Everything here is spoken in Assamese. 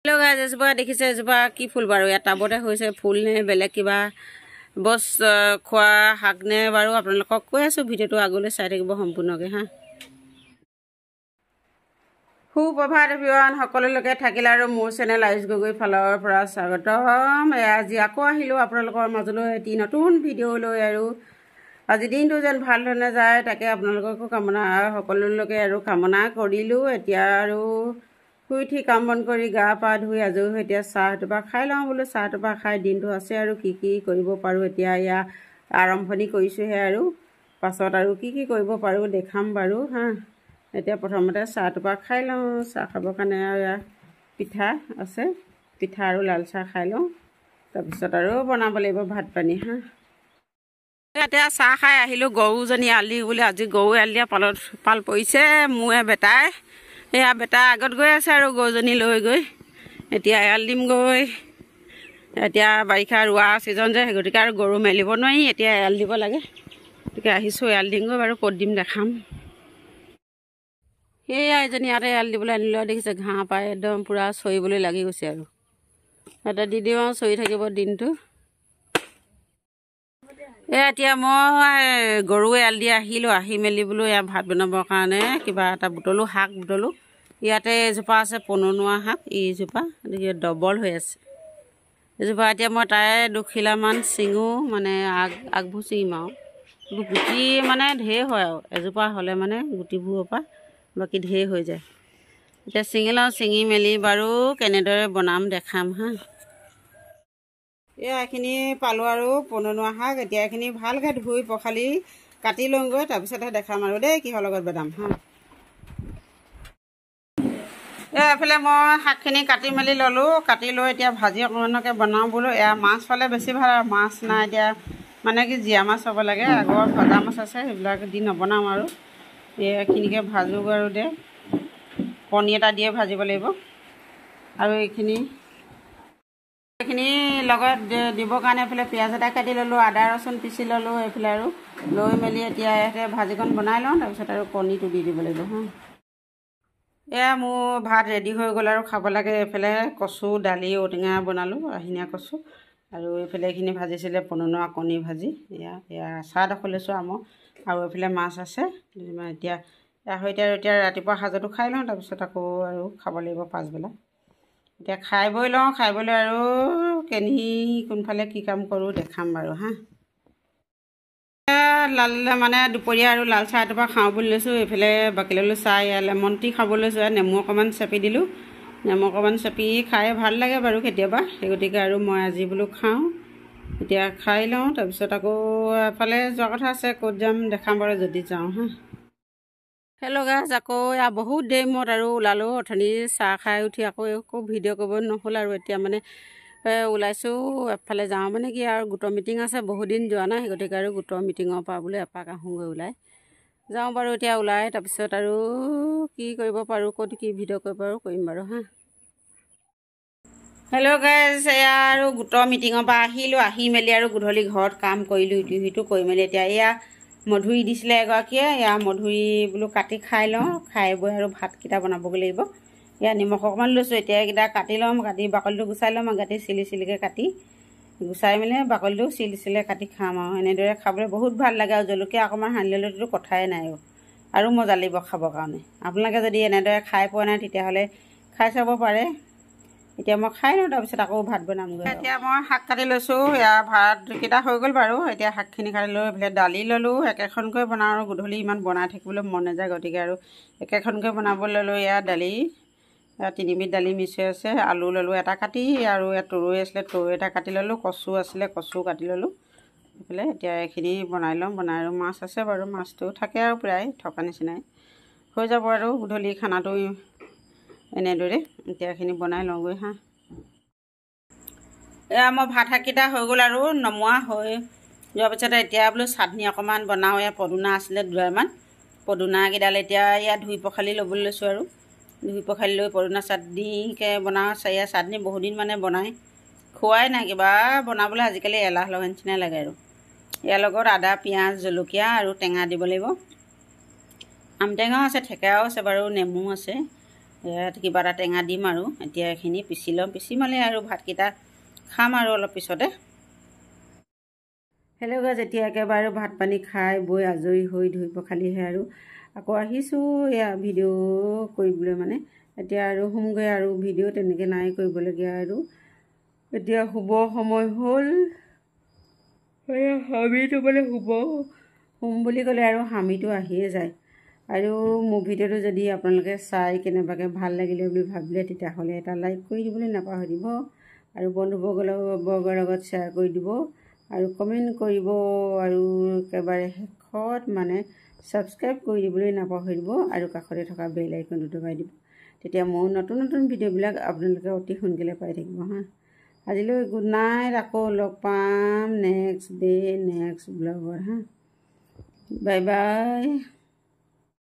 হেল্ল' গাইজ, এজোপা দেখিছে এজোপা কি ফুল বাৰু? ইয়াত টাবতে হৈছে ফুল নে বেলেগ কিবা বছ খোৱা শাক নে বাৰু? আপোনালোকক কৈ আছোঁ, ভিডিঅ'টো আগলৈ চাই থাকিব সম্পূৰ্ণকৈ হা। সুপ্ৰভাত এভৰিৱান, সকলোলৈকে থাকিল আৰু মোৰ চেনেল আয়ুষ গগৈ ফালৰ পৰা স্বাগতম। আজি আকৌ আহিলোঁ আপোনালোকৰ মাজলৈ এটি নতুন ভিডিঅ' লৈ। আৰু আজি দিনটো যেন ভাল ধৰণে যায় তাকে আপোনালোককো সকলোলৈকে আৰু কামনা কৰিলোঁ। এতিয়া আৰু শুই উঠি কাম বন কৰি গা পা ধুই আজৰি হৈ এতিয়া চাহ এটোপা খাই লওঁ বোলো। চাহ এটোপা খাই দিনটো আছে আৰু কি কৰিব পাৰোঁ এতিয়া এয়া আৰম্ভণি কৰিছোঁহে, আৰু পাছত আৰু কি কৰিব পাৰোঁ দেখাম বাৰু হা। এতিয়া প্ৰথমতে চাহ এটোপা খাই লওঁ। চাহ খাবৰ কাৰণে আৰু পিঠা আছে, পিঠা আৰু লাল চাহ খাই লওঁ, তাৰপিছত আৰু বনাব লাগিব ভাত পানী হা। এতিয়া চাহ খাই আহিলোঁ। গৰুজনী এৰাল দি বোলে, আজি গৰু এৰাল দিয়া পাল পৰিছে মোৰে বেটাই। এয়া বেটা আগত গৈ আছে আৰু গৰুজনী লৈ গৈ এতিয়া এৰাল দিমগৈ। এতিয়া বাৰিষা ৰোৱা ছিজন যে, গতিকে আৰু গৰু মেলিব নোৱাৰি, এতিয়া এৰাল দিব লাগে। গতিকে আহিছোঁ এৰাল দিমগৈ বাৰু, ক'ত দিম দেখাম। সেয়া এজনী ইয়াতে এৰাল দিবলৈ আনিলোঁ। দেখিছে ঘাঁহ পাই একদম পূৰা চৰিবলৈ লাগি গৈছে আৰু ইয়াতে দি দিওঁ আৰু চৰি থাকিব দিনটো। এতিয়া মই গৰু এৰাল দি আহিলোঁ। আহি মেলি বোলো এয়া ভাত বনাবৰ কাৰণে কিবা এটা বুটলোঁ, শাক বুটলোঁ। ইয়াতে এজোপা আছে পননুৱা শাক, এইজোপা ডবল হৈ আছে এজোপা। এতিয়া মই তাৰে 2 খিলামান ছিঙো, মানে আগবোৰ ছিঙিম আৰু গুটি মানে ঢেৰ হয় আৰু এজোপা হ'লে মানে গুটিবোৰৰ পৰা বাকী ঢেৰ হৈ যায়। এতিয়া ছিঙি লওঁ, ছিঙি মেলি বাৰু কেনেদৰে বনাম দেখাম হা। এইখিনি পালোঁ আৰু পননুৱা শাক। এতিয়া এইখিনি ভালকৈ ধুই পখালি কাটি লওঁগৈ, তাৰপিছতহে দেখাম আৰু দেই কিহৰ লগত বনাম হা। এইফালে মই শাকখিনি কাটি মেলি ল'লোঁ। কাটি লৈ এতিয়া ভাজি অকণমানকৈ বনাওঁ বোলো। এয়া মাছ পালে বেছি ভাল, আৰু মাছ নাই এতিয়া, মানে কি জীয়া মাছ হ'ব লাগে। আগৰ ভজা মাছ আছে, সেইবিলাক দি নবনাওঁ আৰু এইখিনিকে ভাজোঁ আৰু কণী এটা দিয়ে ভাজিব লাগিব। আৰু এইখিনি লগত দিবৰ কাৰণে এইফালে পিঁয়াজ এটা কাটি ল'লোঁ, আদা ৰচুন পিচি ল'লোঁ এইফালে, আৰু লৈ মেলি এতিয়া ইয়াতে ভাজিকণ বনাই লওঁ, তাৰপিছত আৰু কণীটো দি দিব লাগিব হা। এয়া মোৰ ভাত ৰেডি হৈ গ'ল আৰু খাব লাগে। এইফালে কচু, দালি, ঔটেঙা বনালোঁ, আহিনীয়া কচু, আৰু এইফালে এইখিনি ভাজিছিলে পননুৱা কণী ভাজি। এয়া আচাৰ এডোখৰ লৈছোঁ আমৰ, আৰু এইফালে মাছ আছে। এতিয়া এতিয়া ৰাতিপুৱা সাজতো খাই লওঁ, তাৰপিছত আকৌ আৰু খাব লাগিব পাছবেলা। এতিয়া খাই বৈ লওঁ, খাই বৈ লৈ আৰু কোনফালে কি কাম কৰোঁ দেখাম বাৰু হা। মানে দুপৰীয়া আৰু লাল চাহ এটোপা খাওঁ বুলি লৈছোঁ। এইফালে বাকী ল'লোঁ চাহ, লেমন টি খাব লৈছোঁ। নেমু অকণমান চেপি দিলোঁ, নেমু অকণমান চেপি খাই ভাল লাগে বাৰু কেতিয়াবা, সেই গতিকে আৰু মই আজি বোলো খাওঁ। এতিয়া খাই লওঁ, তাৰপিছত আকৌ এফালে যোৱা কথা আছে, ক'ত যাম দেখাম বাৰু যদি যাওঁ হা। হেল্ল' গাইজ, আকৌ বহুত দেৰি মূৰত আৰু ওলালোঁ। অথনি চাহ খাই উঠি আকৌ ভিডিঅ' কৰিব নহ'ল, আৰু এতিয়া মানে ওলাইছোঁ এফালে যাওঁ, মানে কি আৰু গোটৰ মিটিং আছে, বহুত দিন যোৱা নাই, সেই গতিকে আৰু গোটৰ মিটিঙৰ পৰা বোলো এপাক আহোঁগৈ ওলাই। যাওঁ বাৰু এতিয়া ওলাই, তাৰপিছত আৰু কি কৰিব পাৰোঁ, ক'ত কি ভিডিঅ' কৰিব পাৰোঁ কৰিম বাৰু হা। হেল্ল' গাইজ, এয়া আৰু গোটৰ মিটিঙৰ পৰা আহিলোঁ। আহি মেলি আৰু গধূলি ঘৰত কাম কৰিলোঁ, ইটো সিটো কৰি মেলি এতিয়া এয়া মধুৰি দিছিলে এগৰাকীয়ে, এয়া মধুৰি বোলো কাটি খাই লওঁ, খাই বৈ আৰু ভাতকেইটা বনাবগৈ লাগিব। এয়া নিমখ অকণমান লৈছোঁ। এতিয়া এইকেইটা কাটি ল'ম, কাটি বাকলিটো গুচাই ল'ম, আগতে চিলিকৈ কাটি গুচাই মেলি বাকলিটো চিলিকৈ কাটি খাম আৰু এনেদৰে খাবলৈ বহুত ভাল লাগে। আৰু জলকীয়া অকণমান সানি ল'লেতো কথাই নাই আৰু মজা লাগিব খাবৰ কাৰণে। আপোনালোকে যদি এনেদৰে খাই পোৱা নাই তেতিয়াহ'লে খাই চাব পাৰে। এতিয়া মই খাই লওঁ, তাৰপিছত আকৌ ভাত বনামগৈ। এতিয়া মই শাক কাটি লৈছোঁ, এয়া ভাতকেইটা হৈ গ'ল বাৰু। এতিয়া শাকখিনি কাটি লৈ এইফালে দালি ল'লোঁ, একেখনকৈ বনাওঁ আৰু গধূলি ইমান বনাই থাকিবলৈ মন নাযায়, গতিকে আৰু একেখনকৈ বনাব ল'লোঁ। এয়া দালি, 3বিধ দালি মিক্স হৈ আছে। আলু ল'লোঁ এটা কাটি, আৰু ইয়াত তৰৈ আছিলে, তৰৈ এটা কাটি ল'লোঁ, কচু আছিলে, কচু কাটি ল'লোঁ এইফালে। এতিয়া এইখিনি বনাই ল'ম, বনাই আৰু মাছ আছে বাৰু, মাছটো থাকে আৰু প্ৰায় থকা নিচিনাই হৈ যাব আৰু গধূলি খানাটো এনেদৰে। এতিয়া এইখিনি বনাই লওঁগৈ হা। এয়া মই ভাত শাককেইটা হৈ গ'ল আৰু নমোৱা হৈ যোৱাৰ পিছতে এতিয়া বোলো চাটনি অকণমান বনাওঁ। এয়া পদুনা আছিলে 2ডালমান, পদুনাকেইডাল এতিয়া ইয়াত ধুই পখালি ল'বলৈ লৈছোঁ, আৰু ধুই পখালি লৈ পদুনা চাটনিকৈ বনাওঁ। এয়া চাটনি বহুত দিন মানে বনাই খোৱাই নাই, কিবা বনাবলৈ আজিকালি এলাহ লগা নিচিনাই লাগে। আৰু ইয়াৰ লগত আদা, পিঁয়াজ, জলকীয়া আৰু টেঙা দিব লাগিব। আম টেঙাও আছে, থেকেৰাও আছে বাৰু, নেমু আছে, ইয়াত কিবা এটা টেঙা দিম আৰু এতিয়া এইখিনি পিচি ল'ম, পিচি মেলি আৰু ভাতকেইটা খাম আৰু অলপ পিছতে। হেল্ল' গাইজ, এতিয়া একেবাৰে ভাত পানী খাই বৈ আজৰি হৈ ধুই পখালিহে আৰু আকৌ আহিছোঁ এয়া ভিডিঅ' কৰিবলৈ। মানে এতিয়া আৰু শুমগৈ আৰু ভিডিঅ' তেনেকৈ নাই কৰিবলগীয়া আৰু এতিয়া শুব সময় হ'ল। হামিটো মানে শুম বুলি ক'লে আৰু হামিটো আহিয়ে যায়। আৰু মোৰ ভিডিঅ'টো যদি আপোনালোকে চাই কেনেবাকৈ ভাল লাগিলে বুলি ভাবিলে তেতিয়াহ'লে এটা লাইক কৰি দিবলৈ নাপাহৰিব আৰু বৰ্গৰ লগত শ্বেয়াৰ কৰি দিব আৰু কমেণ্ট কৰিব আৰু একেবাৰে শেষত মানে ছাবস্ক্ৰাইব কৰি দিবলৈ নাপাহৰিব আৰু কাষতে থকা বেল আইকনটো দবাই দিব। তেতিয়া মোৰ নতুন নতুন ভিডিঅ'বিলাক আপোনালোকে অতি সোনকালে পাই থাকিব হা। আজিলৈ গুড নাইট, আকৌ লগ পাম নেক্সট ডে' নেক্সট ব্লগত হা। Bye bye.